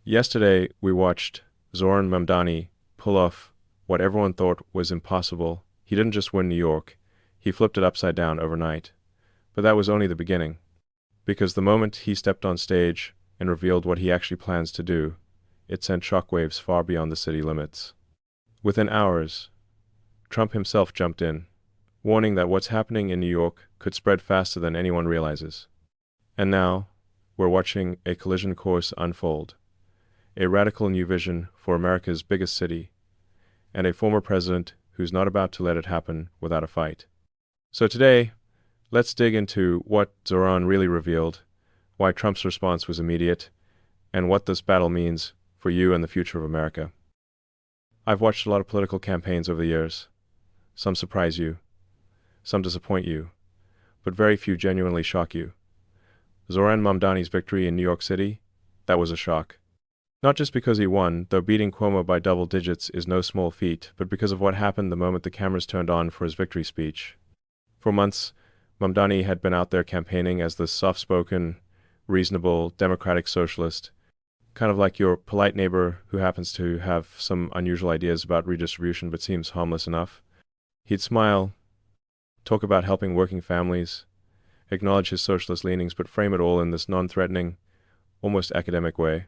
Yesterday, we watched Zoran Mamdani pull off what everyone thought was impossible. He didn't just win New York, he flipped it upside down overnight. But that was only the beginning, because the moment he stepped on stage and revealed what he actually plans to do, it sent shockwaves far beyond the city limits. Within hours, Trump himself jumped in, warning that what's happening in New York could spread faster than anyone realizes. And now, we're watching a collision course unfold. A radical new vision for America's biggest city, and a former president who's not about to let it happen without a fight. So today, let's dig into what Zoran really revealed, why Trump's response was immediate, and what this battle means for you and the future of America. I've watched a lot of political campaigns over the years. Some surprise you, some disappoint you, but very few genuinely shock you. Zoran Mamdani's victory in New York City, that was a shock. Not just because he won, though beating Cuomo by double digits is no small feat, but because of what happened the moment the cameras turned on for his victory speech. For months, Mamdani had been out there campaigning as the soft-spoken, reasonable, democratic socialist, kind of like your polite neighbor who happens to have some unusual ideas about redistribution but seems harmless enough. He'd smile, talk about helping working families, acknowledge his socialist leanings, but frame it all in this non-threatening, almost academic way.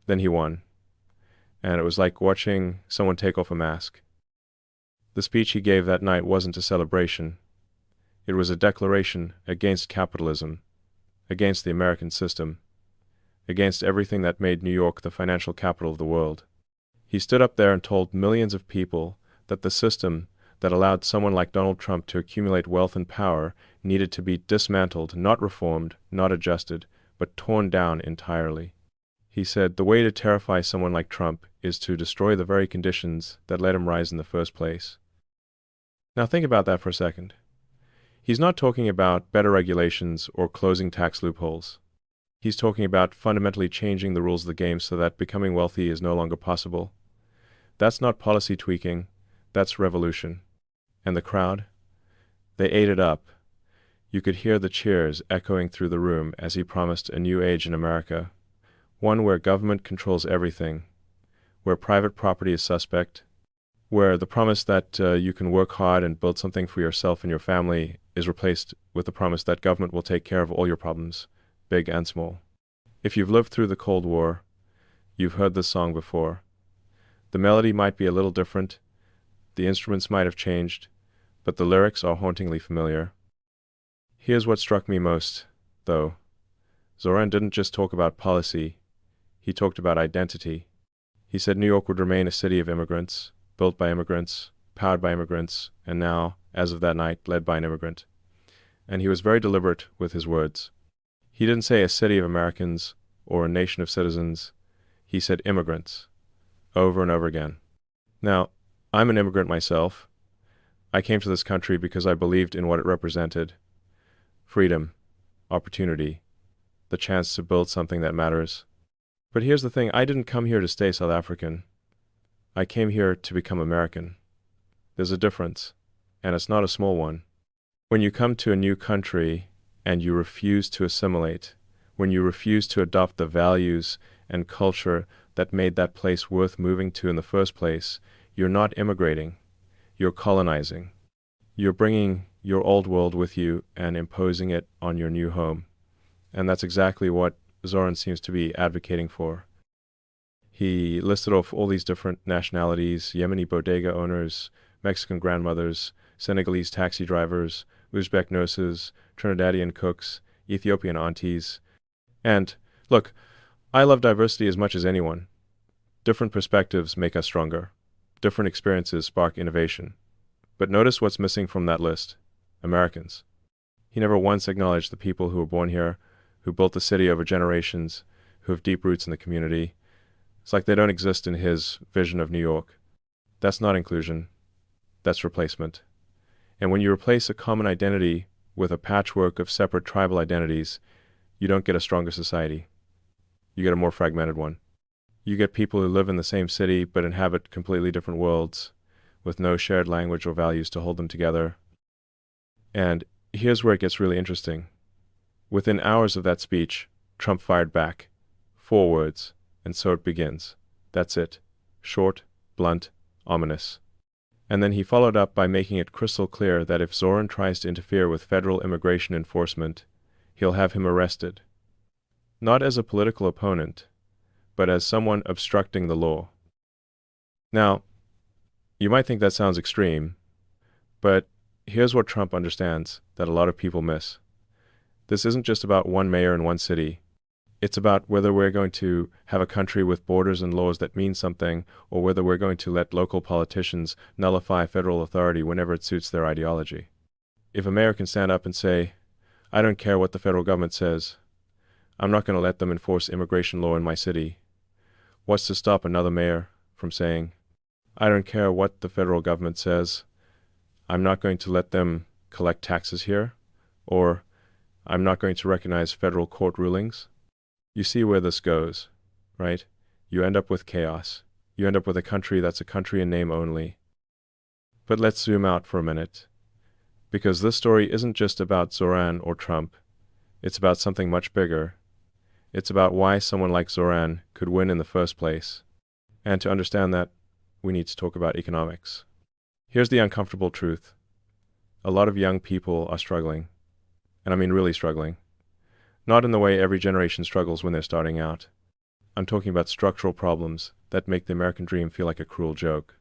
Then he won, and it was like watching someone take off a mask. The speech he gave that night wasn't a celebration. It was a declaration against capitalism, against the American system, against everything that made New York the financial capital of the world. He stood up there and told millions of people that the system that allowed someone like Donald Trump to accumulate wealth and power needed to be dismantled, not reformed, not adjusted, but torn down entirely. He said the way to terrify someone like Trump is to destroy the very conditions that let him rise in the first place. Now think about that for a second. He's not talking about better regulations or closing tax loopholes. He's talking about fundamentally changing the rules of the game so that becoming wealthy is no longer possible. That's not policy tweaking, that's revolution. And the crowd? They ate it up. You could hear the cheers echoing through the room as he promised a new age in America. One where government controls everything, where private property is suspect, where the promise that you can work hard and build something for yourself and your family is replaced with the promise that government will take care of all your problems, big and small. If you've lived through the Cold War, you've heard this song before. The melody might be a little different, the instruments might have changed, but the lyrics are hauntingly familiar. Here's what struck me most, though. Zoran didn't just talk about policy. He talked about identity. He said New York would remain a city of immigrants, built by immigrants, powered by immigrants, and now, as of that night, led by an immigrant. And he was very deliberate with his words. He didn't say a city of Americans or a nation of citizens. He said immigrants, over and over again. Now, I'm an immigrant myself. I came to this country because I believed in what it represented. Freedom, opportunity, the chance to build something that matters. But here's the thing, I didn't come here to stay South African. I came here to become American. There's a difference, and it's not a small one. When you come to a new country and you refuse to assimilate, when you refuse to adopt the values and culture that made that place worth moving to in the first place, you're not immigrating, you're colonizing. You're bringing your old world with you and imposing it on your new home. And that's exactly what Zoran seems to be advocating for. He listed off all these different nationalities: Yemeni bodega owners, Mexican grandmothers, Senegalese taxi drivers, Uzbek nurses, Trinidadian cooks, Ethiopian aunties. And, look, I love diversity as much as anyone. Different perspectives make us stronger. Different experiences spark innovation. But notice what's missing from that list: Americans. He never once acknowledged the people who were born here, who built the city over generations, who have deep roots in the community. It's like they don't exist in his vision of New York. That's not inclusion. That's replacement. And when you replace a common identity with a patchwork of separate tribal identities, you don't get a stronger society. You get a more fragmented one. You get people who live in the same city but inhabit completely different worlds, with no shared language or values to hold them together. And here's where it gets really interesting. Within hours of that speech, Trump fired back. 4 words: and so it begins. That's it. Short, blunt, ominous. And then he followed up by making it crystal clear that if Zoran tries to interfere with federal immigration enforcement, he'll have him arrested. Not as a political opponent, but as someone obstructing the law. Now, you might think that sounds extreme, but here's what Trump understands that a lot of people miss. This isn't just about one mayor in one city. It's about whether we're going to have a country with borders and laws that mean something, or whether we're going to let local politicians nullify federal authority whenever it suits their ideology. If a mayor can stand up and say, "I don't care what the federal government says. I'm not going to let them enforce immigration law in my city," what's to stop another mayor from saying, "I don't care what the federal government says. I'm not going to let them collect taxes here," or "I'm not going to recognize federal court rulings"? You see where this goes, right? You end up with chaos. You end up with a country that's a country in name only. But let's zoom out for a minute, because this story isn't just about Zoran or Trump. It's about something much bigger. It's about why someone like Zoran could win in the first place. And to understand that, we need to talk about economics. Here's the uncomfortable truth. A lot of young people are struggling. And I mean really struggling. Not in the way every generation struggles when they're starting out. I'm talking about structural problems that make the American dream feel like a cruel joke.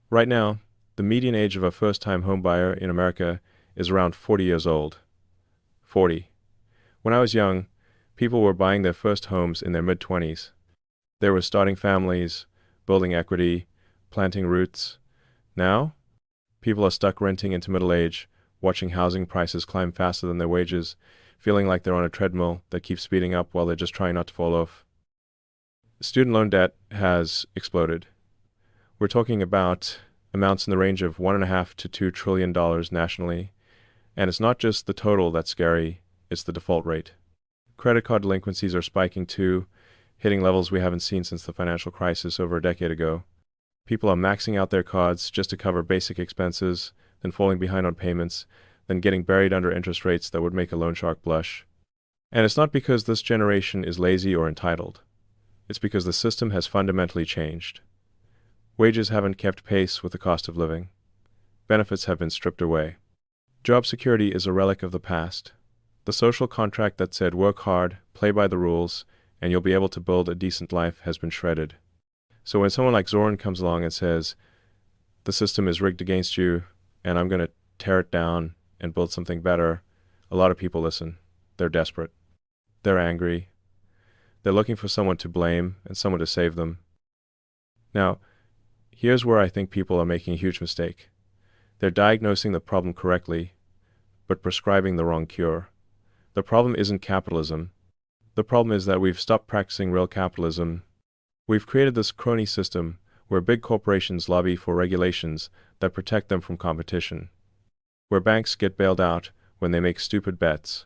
Right now, the median age of a first-time homebuyer in America is around 40 years old. 40. When I was young, people were buying their first homes in their mid-20s. They were starting families, building equity, planting roots. Now, people are stuck renting into middle age, watching housing prices climb faster than their wages, feeling like they're on a treadmill that keeps speeding up while they're just trying not to fall off. Student loan debt has exploded. We're talking about amounts in the range of $1.5 to $2 trillion nationally, and it's not just the total that's scary, it's the default rate. Credit card delinquencies are spiking too, hitting levels we haven't seen since the financial crisis over a decade ago. People are maxing out their cards just to cover basic expenses, then falling behind on payments, then getting buried under interest rates that would make a loan shark blush. And it's not because this generation is lazy or entitled. It's because the system has fundamentally changed. Wages haven't kept pace with the cost of living. Benefits have been stripped away. Job security is a relic of the past. The social contract that said work hard, play by the rules, and you'll be able to build a decent life has been shredded. So when someone like Zoran comes along and says, "The system is rigged against you, and I'm going to tear it down and build something better," a lot of people listen. They're desperate. They're angry. They're looking for someone to blame and someone to save them. Now, here's where I think people are making a huge mistake. They're diagnosing the problem correctly, but prescribing the wrong cure. The problem isn't capitalism. The problem is that we've stopped practicing real capitalism. We've created this crony system where big corporations lobby for regulations that protect them from competition, where banks get bailed out when they make stupid bets,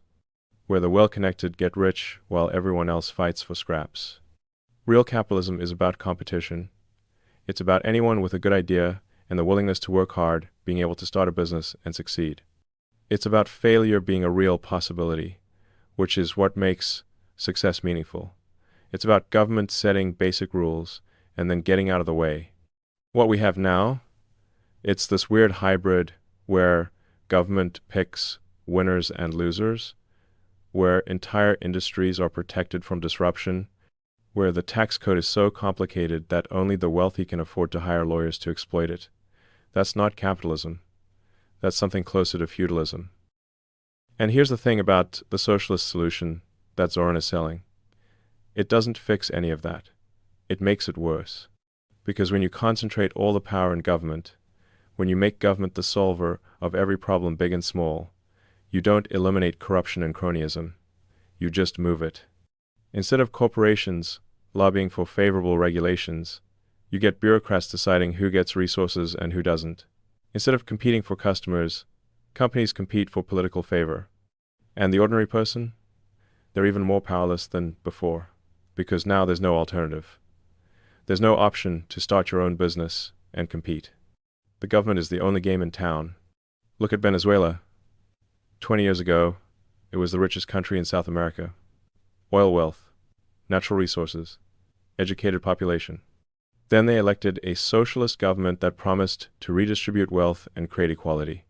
where the well-connected get rich while everyone else fights for scraps. Real capitalism is about competition. It's about anyone with a good idea and the willingness to work hard being able to start a business and succeed. It's about failure being a real possibility, which is what makes success meaningful. It's about government setting basic rules and then getting out of the way. What we have now, it's this weird hybrid where government picks winners and losers, where entire industries are protected from disruption, where the tax code is so complicated that only the wealthy can afford to hire lawyers to exploit it. That's not capitalism. That's something closer to feudalism. And here's the thing about the socialist solution that Zoran is selling. It doesn't fix any of that. It makes it worse. Because when you concentrate all the power in government, when you make government the solver of every problem big and small, you don't eliminate corruption and cronyism. You just move it. Instead of corporations lobbying for favorable regulations, you get bureaucrats deciding who gets resources and who doesn't. Instead of competing for customers, companies compete for political favor. And the ordinary person? They're even more powerless than before, because now there's no alternative. There's no option to start your own business and compete. The government is the only game in town. Look at Venezuela. 20 years ago, it was the richest country in South America. Oil wealth, natural resources. educated population. Then they elected a socialist government that promised to redistribute wealth and create equality.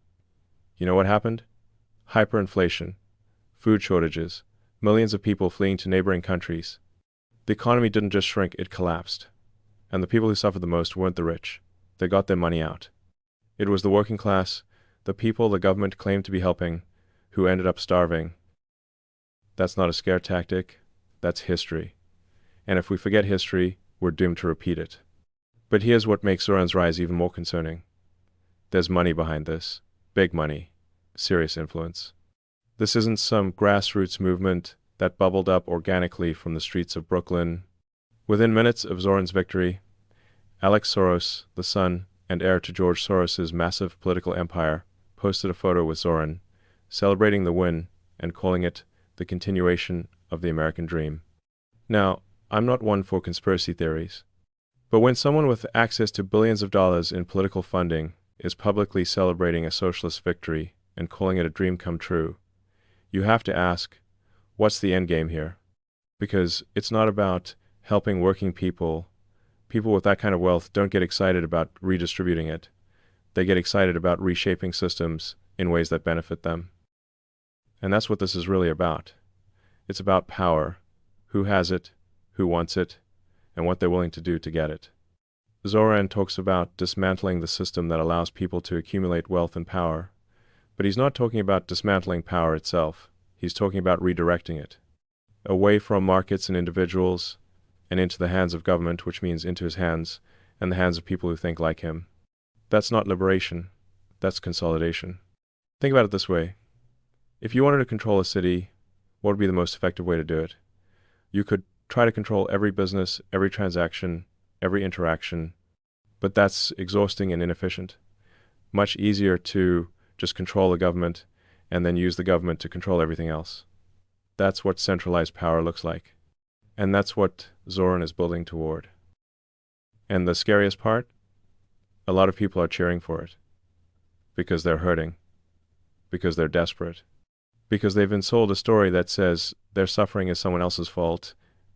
You know what happened? Hyperinflation, food shortages, millions of people fleeing to neighboring countries. The economy didn't just shrink, it collapsed. And the people who suffered the most weren't the rich. They got their money out. It was the working class, the people the government claimed to be helping, who ended up starving. That's not a scare tactic, that's history. And if we forget history, we're doomed to repeat it. But here's what makes Zoran's rise even more concerning. There's money behind this. Big money. Serious influence. This isn't some grassroots movement that bubbled up organically from the streets of Brooklyn. Within minutes of Zoran's victory, Alex Soros, the son and heir to George Soros's massive political empire, posted a photo with Zoran, celebrating the win and calling it the continuation of the American dream. Now, I'm not one for conspiracy theories, but when someone with access to billions of dollars in political funding is publicly celebrating a socialist victory and calling it a dream come true, you have to ask, what's the end game here? Because it's not about helping working people. People with that kind of wealth don't get excited about redistributing it. They get excited about reshaping systems in ways that benefit them. And that's what this is really about. It's about power, who has it, who wants it, and what they're willing to do to get it. Zoran talks about dismantling the system that allows people to accumulate wealth and power, but he's not talking about dismantling power itself. He's talking about redirecting it, away from markets and individuals, and into the hands of government, which means into his hands and the hands of people who think like him. That's not liberation, that's consolidation. Think about it this way. If you wanted to control a city, what would be the most effective way to do it? You could try to control every business, every transaction, every interaction, but that's exhausting and inefficient. Much easier to just control the government and then use the government to control everything else. That's what centralized power looks like. And that's what Zoran is building toward. And the scariest part? A lot of people are cheering for it. Because they're hurting. Because they're desperate. Because they've been sold a story that says their suffering is someone else's fault,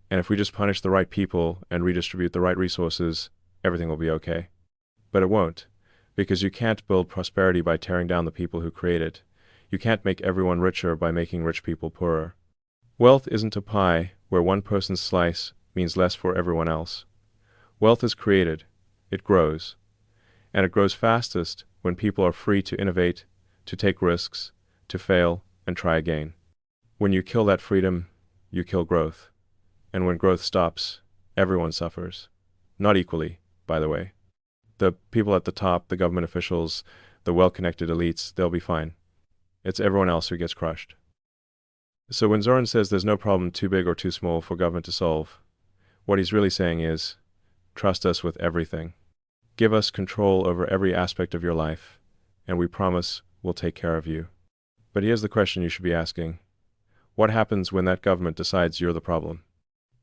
and if we just punish the right people and redistribute the right resources, everything will be okay. But it won't, because you can't build prosperity by tearing down the people who create it. You can't make everyone richer by making rich people poorer. Wealth isn't a pie where one person's slice means less for everyone else. Wealth is created, it grows, and it grows fastest when people are free to innovate, to take risks, to fail, and try again. When you kill that freedom, you kill growth. And when growth stops, everyone suffers. Not equally, by the way. The people at the top, the government officials, the well-connected elites, they'll be fine. It's everyone else who gets crushed. So when Zoran says there's no problem too big or too small for government to solve, what he's really saying is, trust us with everything. Give us control over every aspect of your life, and we promise we'll take care of you. But here's the question you should be asking. What happens when that government decides you're the problem?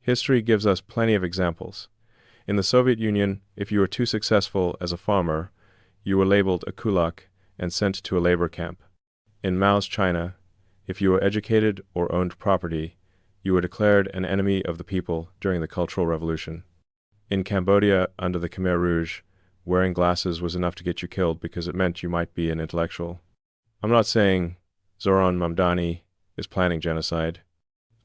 History gives us plenty of examples. In the Soviet Union, if you were too successful as a farmer, you were labeled a kulak and sent to a labor camp. In Mao's China, if you were educated or owned property, you were declared an enemy of the people during the Cultural Revolution. In Cambodia, under the Khmer Rouge, wearing glasses was enough to get you killed because it meant you might be an intellectual. I'm not saying Zoran Mamdani is planning genocide.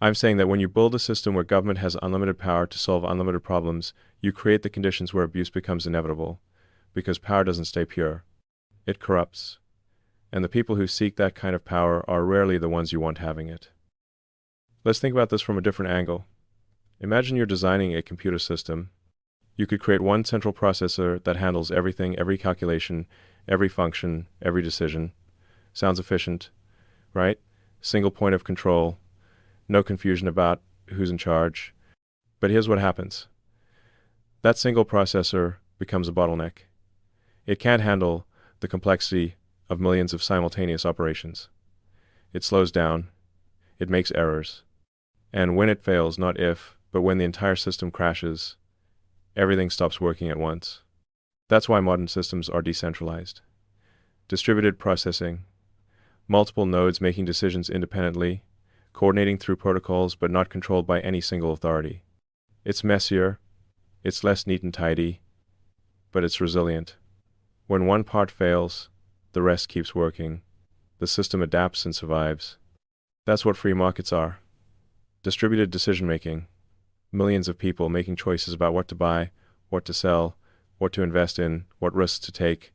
I'm saying that when you build a system where government has unlimited power to solve unlimited problems, you create the conditions where abuse becomes inevitable, because power doesn't stay pure. It corrupts. And the people who seek that kind of power are rarely the ones you want having it. Let's think about this from a different angle. Imagine you're designing a computer system. You could create one central processor that handles everything, every calculation, every function, every decision. Sounds efficient, right? Single point of control. No confusion about who's in charge. But here's what happens. That single processor becomes a bottleneck. It can't handle the complexity of millions of simultaneous operations. It slows down. It makes errors. And when it fails, not if, but when the entire system crashes, everything stops working at once. That's why modern systems are decentralized. Distributed processing, multiple nodes making decisions independently, coordinating through protocols but not controlled by any single authority. It's messier, It's less neat and tidy, but it's resilient. When one part fails, the rest keeps working. The system adapts and survives. That's what free markets are. Distributed decision-making. Millions of people making choices about what to buy, what to sell, what to invest in, what risks to take.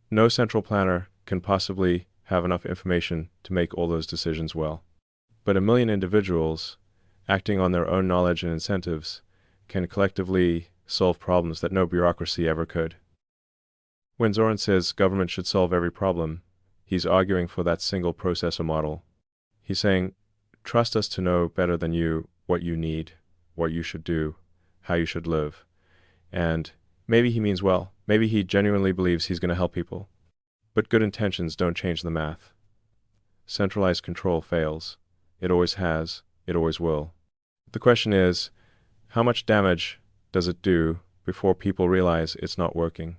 No central planner can possibly have enough information to make all those decisions well. But a million individuals, acting on their own knowledge and incentives, can collectively solve problems that no bureaucracy ever could. When Zoran says government should solve every problem, he's arguing for that single processor model. He's saying, trust us to know better than you what you need, what you should do, how you should live. And maybe he means well. Maybe he genuinely believes he's going to help people. But good intentions don't change the math. Centralized control fails. It always has. It always will. The question is, how much damage does it do before people realize it's not working?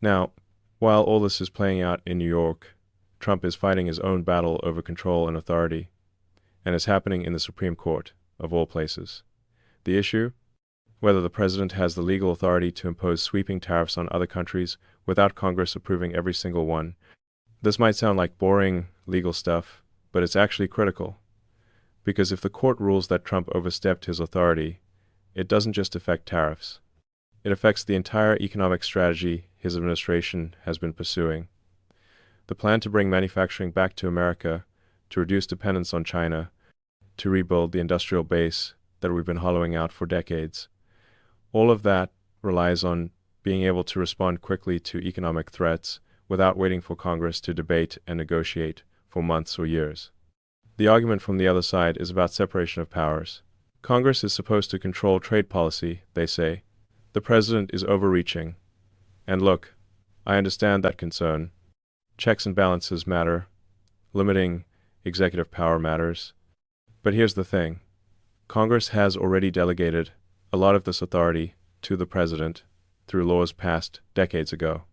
Now, while all this is playing out in New York, Trump is fighting his own battle over control and authority, and is happening in the Supreme Court, of all places. The issue? Whether the president has the legal authority to impose sweeping tariffs on other countries without Congress approving every single one. This might sound like boring legal stuff, but it's actually critical. Because if the court rules that Trump overstepped his authority, it doesn't just affect tariffs. It affects the entire economic strategy his administration has been pursuing. The plan to bring manufacturing back to America, to reduce dependence on China, to rebuild the industrial base that we've been hollowing out for decades. All of that relies on being able to respond quickly to economic threats without waiting for Congress to debate and negotiate for months or years. The argument from the other side is about separation of powers. Congress is supposed to control trade policy, they say. The president is overreaching. And look, I understand that concern. Checks and balances matter. Limiting executive power matters. But here's the thing. Congress has already delegated a lot of this authority to the president through laws passed decades ago.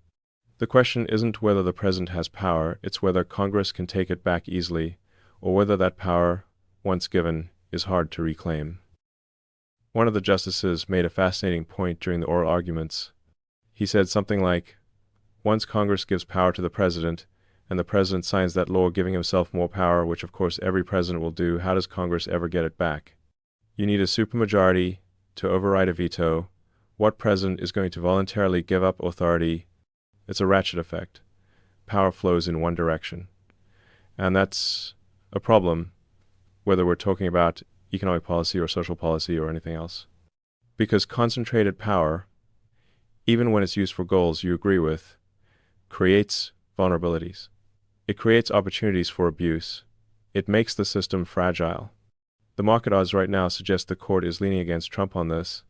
The question isn't whether the president has power, it's whether Congress can take it back easily, or whether that power, once given, is hard to reclaim. One of the justices made a fascinating point during the oral arguments. He said something like, once Congress gives power to the president, and the president signs that law giving himself more power, which of course every president will do, how does Congress ever get it back? You need a supermajority to override a veto. What president is going to voluntarily give up authority? It's a ratchet effect. Power flows in one direction. And that's a problem, whether we're talking about economic policy or social policy or anything else. Because concentrated power, even when it's used for goals you agree with, creates vulnerabilities. It creates opportunities for abuse. It makes the system fragile. The market odds right now suggest the court is leaning against Trump on this,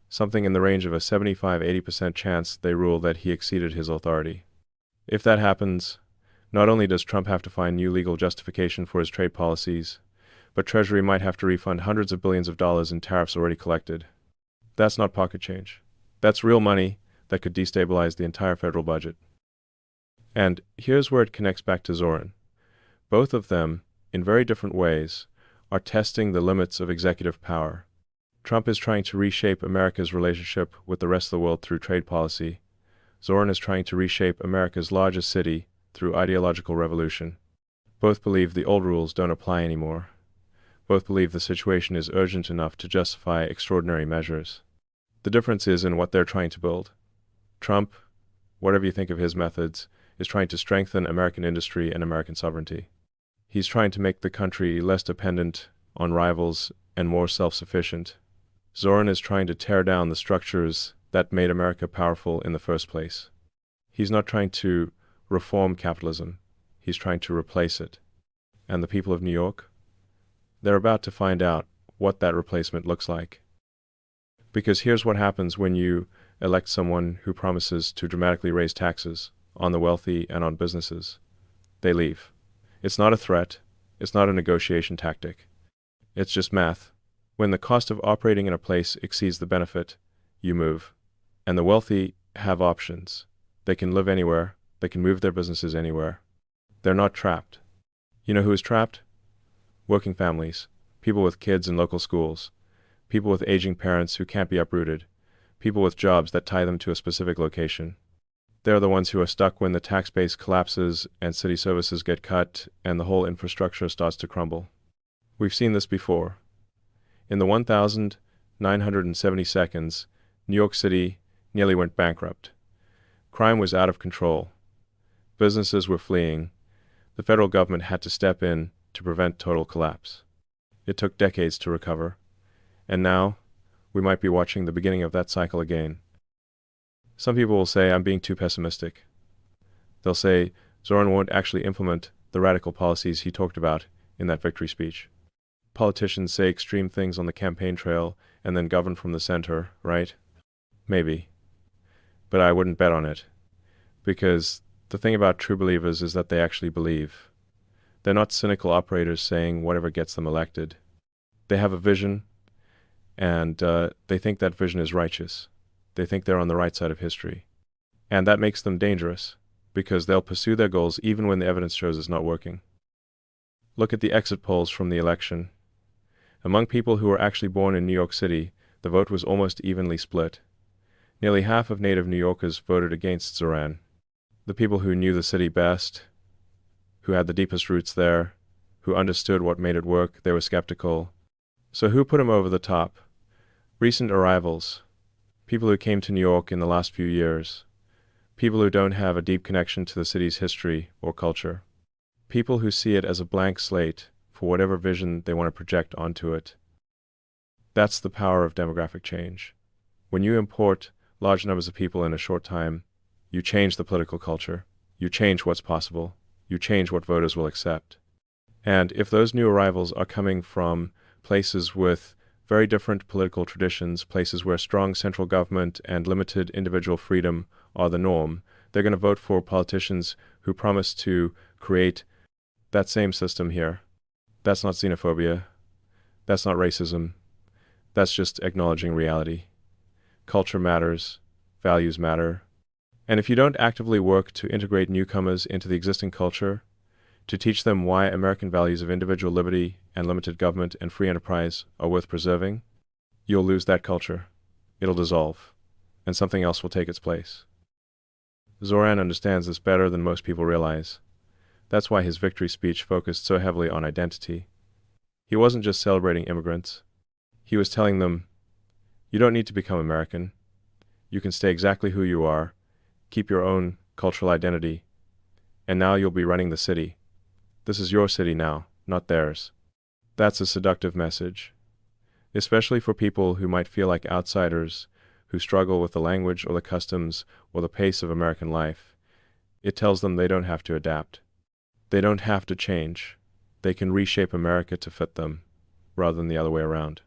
something in the range of a 75–80% chance they rule that he exceeded his authority. If that happens, not only does Trump have to find new legal justification for his trade policies, but Treasury might have to refund hundreds of billions of dollars in tariffs already collected. That's not pocket change. That's real money that could destabilize the entire federal budget. And here's where it connects back to Zoran. Both of them, in very different ways, are testing the limits of executive power. Trump is trying to reshape America's relationship with the rest of the world through trade policy. Zoran is trying to reshape America's largest city through ideological revolution. Both believe the old rules don't apply anymore. Both believe the situation is urgent enough to justify extraordinary measures. The difference is in what they're trying to build. Trump, whatever you think of his methods, is trying to strengthen American industry and American sovereignty. He's trying to make the country less dependent on rivals and more self-sufficient. Zoran is trying to tear down the structures that made America powerful in the first place. He's not trying to reform capitalism. He's trying to replace it. And the people of New York? They're about to find out what that replacement looks like. Because here's what happens when you elect someone who promises to dramatically raise taxes on the wealthy and on businesses. They leave. It's not a threat. It's not a negotiation tactic. It's just math. When the cost of operating in a place exceeds the benefit, you move. And the wealthy have options. They can live anywhere. They can move their businesses anywhere. They're not trapped. You know who is trapped? Working families, people with kids in local schools, people with aging parents who can't be uprooted, people with jobs that tie them to a specific location. They're the ones who are stuck when the tax base collapses and city services get cut and the whole infrastructure starts to crumble. We've seen this before. In the 1,970 seconds, New York City nearly went bankrupt. Crime was out of control. Businesses were fleeing. The federal government had to step in to prevent total collapse. It took decades to recover. And now, we might be watching the beginning of that cycle again. Some people will say I'm being too pessimistic. They'll say Zoran won't actually implement the radical policies he talked about in that victory speech. Politicians say extreme things on the campaign trail and then govern from the center, right? Maybe. But I wouldn't bet on it. Because the thing about true believers is that they actually believe. They're not cynical operators saying whatever gets them elected. They have a vision, and they think that vision is righteous. They think they're on the right side of history. And that makes them dangerous, because they'll pursue their goals even when the evidence shows it's not working. Look at the exit polls from the election. Among people who were actually born in New York City, the vote was almost evenly split. Nearly half of native New Yorkers voted against Zoran. The people who knew the city best, who had the deepest roots there, who understood what made it work, they were skeptical. So who put him over the top? Recent arrivals. People who came to New York in the last few years. People who don't have a deep connection to the city's history or culture. People who see it as a blank slate for whatever vision they want to project onto it. That's the power of demographic change. When you import large numbers of people in a short time, you change the political culture. You change what's possible. You change what voters will accept. And if those new arrivals are coming from places with very different political traditions, places where strong central government and limited individual freedom are the norm, they're going to vote for politicians who promise to create that same system here. That's not xenophobia. That's not racism. That's just acknowledging reality. Culture matters. Values matter. And if you don't actively work to integrate newcomers into the existing culture, to teach them why American values of individual liberty and limited government and free enterprise are worth preserving, you'll lose that culture. It'll dissolve, and something else will take its place. Zoran understands this better than most people realize. That's why his victory speech focused so heavily on identity. He wasn't just celebrating immigrants. He was telling them, you don't need to become American. You can stay exactly who you are, keep your own cultural identity, and now you'll be running the city. This is your city now, not theirs. That's a seductive message, especially for people who might feel like outsiders, who struggle with the language or the customs or the pace of American life. It tells them they don't have to adapt. They don't have to change. They can reshape America to fit them, rather than the other way around.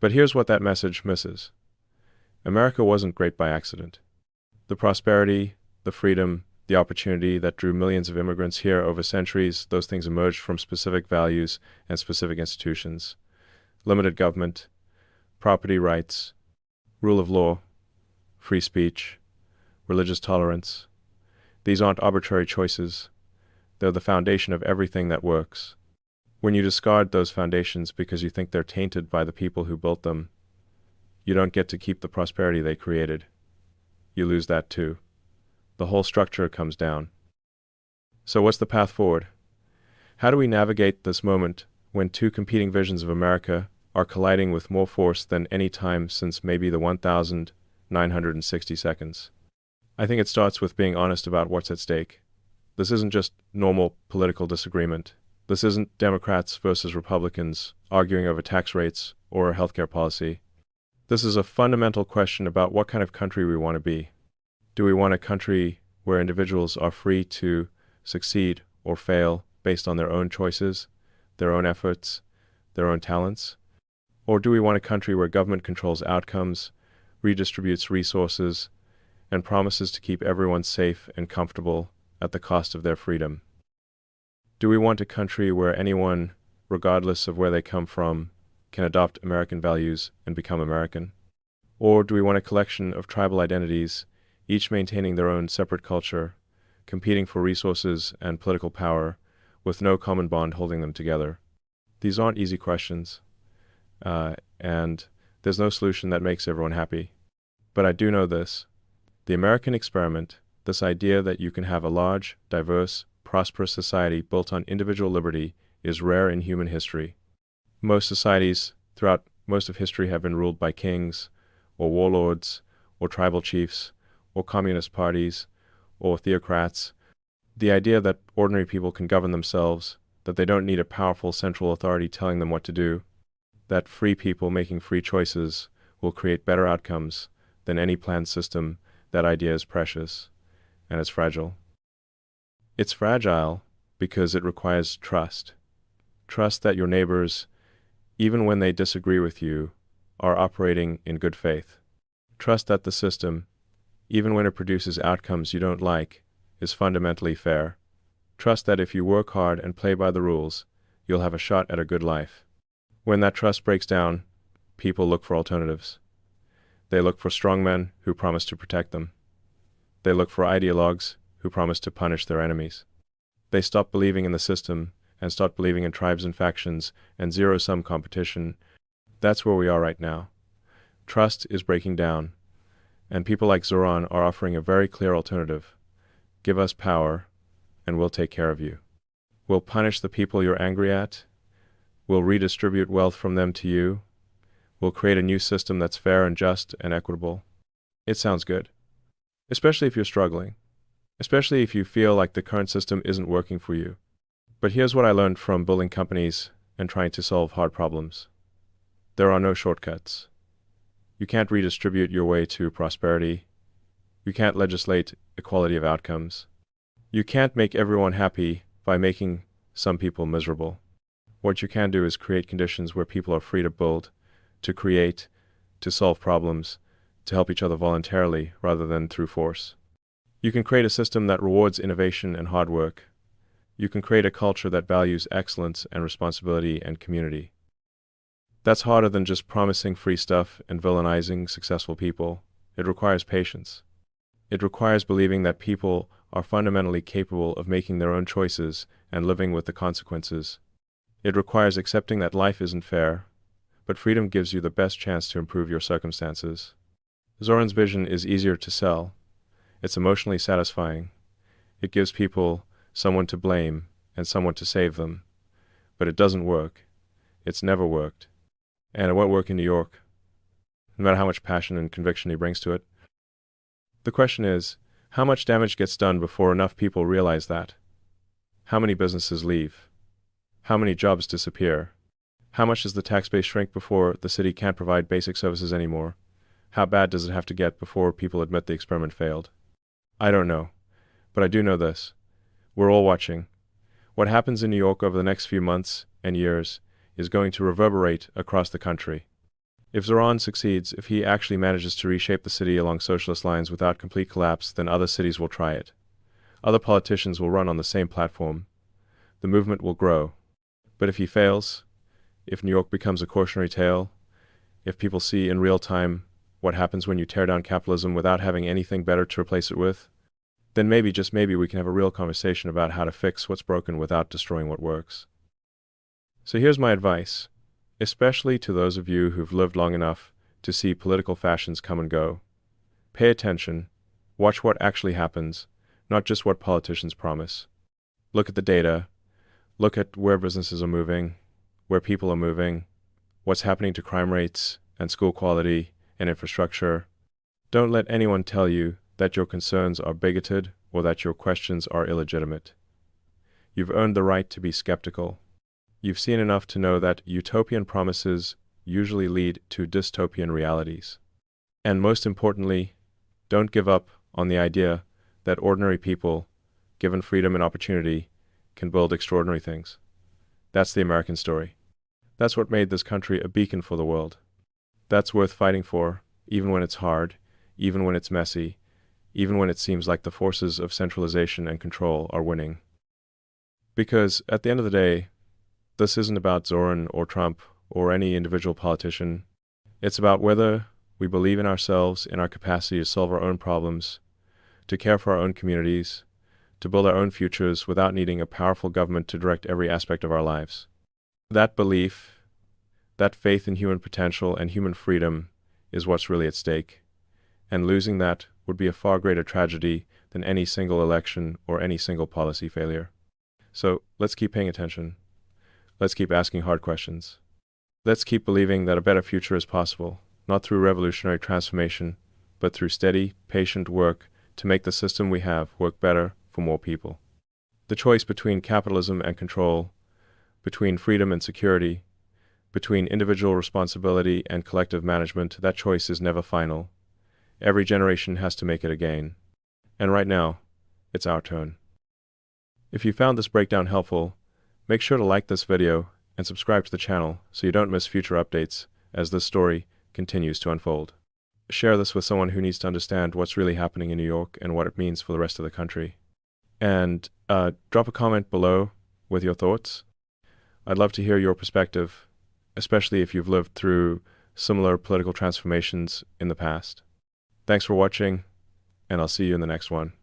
But here's what that message misses. America wasn't great by accident. The prosperity, the freedom, the opportunity that drew millions of immigrants here over centuries, those things emerged from specific values and specific institutions. Limited government, property rights, rule of law, free speech, religious tolerance. These aren't arbitrary choices. They're the foundation of everything that works. When you discard those foundations because you think they're tainted by the people who built them, you don't get to keep the prosperity they created. You lose that too. The whole structure comes down. So what's the path forward? How do we navigate this moment when two competing visions of America are colliding with more force than any time since maybe the 1,960 seconds? I think it starts with being honest about what's at stake. This isn't just normal political disagreement. This isn't Democrats versus Republicans arguing over tax rates or healthcare policy. This is a fundamental question about what kind of country we want to be. Do we want a country where individuals are free to succeed or fail based on their own choices, their own efforts, their own talents? Or do we want a country where government controls outcomes, redistributes resources, and promises to keep everyone safe and comfortable at the cost of their freedom? Do we want a country where anyone, regardless of where they come from, can adopt American values and become American? Or do we want a collection of tribal identities, each maintaining their own separate culture, competing for resources and political power, with no common bond holding them together? These aren't easy questions, and There's no solution that makes everyone happy. But I do know this. The American experiment, this idea that you can have a large, diverse, prosperous society built on individual liberty, is rare in human history. Most societies throughout most of history have been ruled by kings, or warlords, or tribal chiefs, or communist parties, or theocrats. The idea that ordinary people can govern themselves, that they don't need a powerful central authority telling them what to do, that free people making free choices will create better outcomes than any planned system, that idea is precious, and it's fragile. It's fragile because it requires trust. Trust that your neighbors, even when they disagree with you, are operating in good faith. Trust that the system, even when it produces outcomes you don't like, is fundamentally fair. Trust that if you work hard and play by the rules, you'll have a shot at a good life. When that trust breaks down, people look for alternatives. They look for strongmen who promise to protect them. They look for ideologues who promise to punish their enemies. They stop believing in the system and start believing in tribes and factions and zero-sum competition. That's where we are right now. Trust is breaking down, and people like Zoran are offering a very clear alternative. Give us power, and we'll take care of you. We'll punish the people you're angry at. We'll redistribute wealth from them to you. We'll create a new system that's fair and just and equitable. It sounds good, especially if you're struggling, especially if you feel like the current system isn't working for you. But here's what I learned from building companies and trying to solve hard problems. There are no shortcuts. You can't redistribute your way to prosperity. You can't legislate equality of outcomes. You can't make everyone happy by making some people miserable. What you can do is create conditions where people are free to build, to create, to solve problems, to help each other voluntarily rather than through force. You can create a system that rewards innovation and hard work. You can create a culture that values excellence and responsibility and community. That's harder than just promising free stuff and villainizing successful people. It requires patience. It requires believing that people are fundamentally capable of making their own choices and living with the consequences. It requires accepting that life isn't fair, but freedom gives you the best chance to improve your circumstances. Zoran's vision is easier to sell. It's emotionally satisfying. It gives people someone to blame and someone to save them. But it doesn't work. It's never worked. And it won't work in New York, no matter how much passion and conviction he brings to it. The question is, how much damage gets done before enough people realize that? How many businesses leave? How many jobs disappear? How much does the tax base shrink before the city can't provide basic services anymore? How bad does it have to get before people admit the experiment failed? I don't know, but I do know this. We're all watching. What happens in New York over the next few months and years is going to reverberate across the country. If Zoran succeeds, if he actually manages to reshape the city along socialist lines without complete collapse, then other cities will try it. Other politicians will run on the same platform. The movement will grow. But if he fails, if New York becomes a cautionary tale, if people see in real time what happens when you tear down capitalism without having anything better to replace it with, then maybe, just maybe, we can have a real conversation about how to fix what's broken without destroying what works. So here's my advice, especially to those of you who've lived long enough to see political fashions come and go. Pay attention, watch what actually happens, not just what politicians promise. Look at the data, look at where businesses are moving, where people are moving, what's happening to crime rates and school quality and infrastructure. Don't let anyone tell you that your concerns are bigoted or that your questions are illegitimate. You've earned the right to be skeptical. You've seen enough to know that utopian promises usually lead to dystopian realities. And most importantly, don't give up on the idea that ordinary people, given freedom and opportunity, can build extraordinary things. That's the American story. That's what made this country a beacon for the world. That's worth fighting for, even when it's hard, even when it's messy, even when it seems like the forces of centralization and control are winning. Because at the end of the day, this isn't about Zoran or Trump or any individual politician. It's about whether we believe in ourselves, in our capacity to solve our own problems, to care for our own communities, to build our own futures without needing a powerful government to direct every aspect of our lives. That belief That faith in human potential and human freedom is what's really at stake. And losing that would be a far greater tragedy than any single election or any single policy failure. So let's keep paying attention. Let's keep asking hard questions. Let's keep believing that a better future is possible, not through revolutionary transformation, but through steady, patient work to make the system we have work better for more people. The choice between capitalism and control, between freedom and security, between individual responsibility and collective management, that choice is never final. Every generation has to make it again. And right now, it's our turn. If you found this breakdown helpful, make sure to like this video and subscribe to the channel so you don't miss future updates as this story continues to unfold. Share this with someone who needs to understand what's really happening in New York and what it means for the rest of the country. And drop a comment below with your thoughts. I'd love to hear your perspective, especially if you've lived through similar political transformations in the past. Thanks for watching, and I'll see you in the next one.